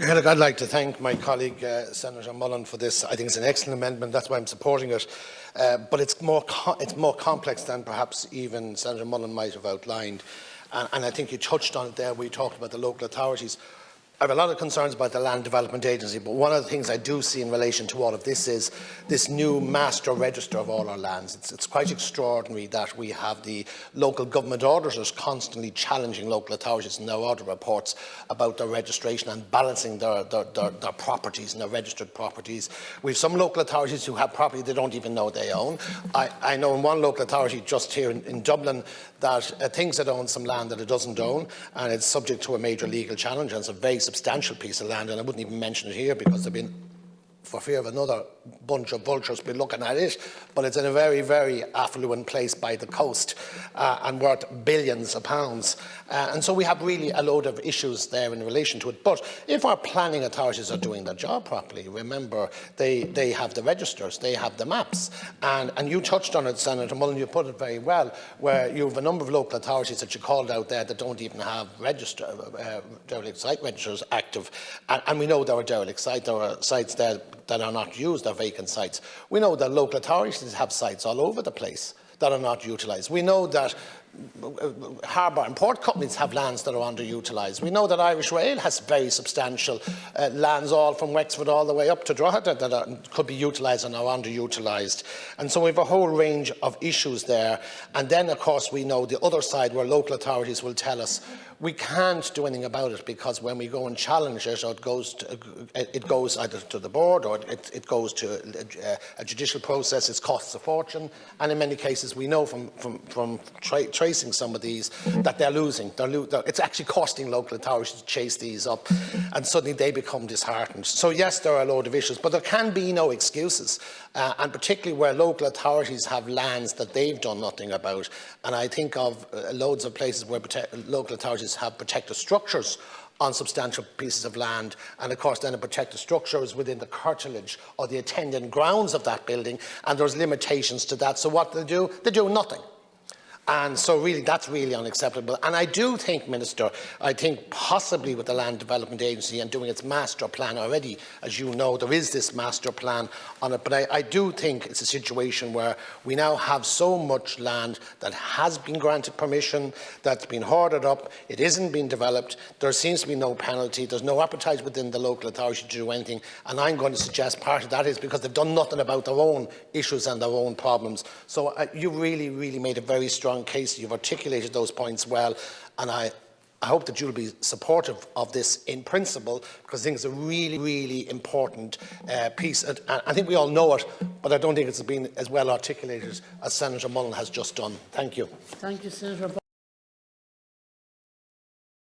I'd like to thank my colleague Senator Mullen for this. I think it's an excellent amendment. That's why I'm supporting it. But it's more complex than perhaps even Senator Mullen might have outlined. And I think you touched on it there. We talked about the local authorities. I have a lot of concerns about the Land Development Agency, but one of the things I do see in relation to all of this is this new master register of all our lands. It's quite extraordinary that we have the local government auditors constantly challenging local authorities in their audit reports about their registration and balancing their properties and their registered properties. We have some local authorities who have property they don't even know they own. I know in one local authority just here in Dublin that it thinks it owns some land that it doesn't own, and it's subject to a major legal challenge, and it's a very substantial piece of land, and I wouldn't even mention it here because they've been, for fear of another bunch of vultures be looking at it, but it's in a very, very affluent place by the coast and worth billions of pounds. And so we have really a load of issues there in relation to it. But if our planning authorities are doing their job properly, remember, they have the registers, they have the maps. And you touched on it, Senator Mullen, you put it very well, where you have a number of local authorities that you called out there that don't even have derelict site registers active. And we know there are derelict sites, there are sites there that are not used, are vacant sites. We know that local authorities have sites all over the place that are not utilised. We know that harbour and port companies have lands that are underutilised. We know that Irish Rail has very substantial lands all from Wexford all the way up to Drogheda that could be utilised and are underutilised. And so we have a whole range of issues there. And then, of course, we know the other side where local authorities will tell us we can't do anything about it because when we go and challenge it, or it goes either to the board or it goes to a judicial process, it costs a fortune. And in many cases, we know from tracing some of these that they're losing. It's actually costing local authorities to chase these up, and suddenly they become disheartened. So yes, there are a load of issues, but there can be no excuses, and particularly where local authorities have lands that they've done nothing about. And I think of loads of places where local authorities have protected structures on substantial pieces of land, and of course then a protected structure is within the curtilage or the attendant grounds of that building, and there's limitations to that. So what they do nothing. And so really, that's really unacceptable. And I do think, Minister, I think possibly with the Land Development Agency and doing its master plan already, as you know, there is this master plan on it. But I do think it's a situation where we now have so much land that has been granted permission, that's been hoarded up, it isn't being developed, there seems to be no penalty, there's no appetite within the local authority to do anything. And I'm going to suggest part of that is because they've done nothing about their own issues and their own problems. So you really, really made a very strong case. You've articulated those points well, and I hope that you'll be supportive of this in principle, because I think it's a really, really important piece. And I think we all know it, but I don't think it's been as well articulated as Senator Mullen has just done. Thank you. Thank you, Senator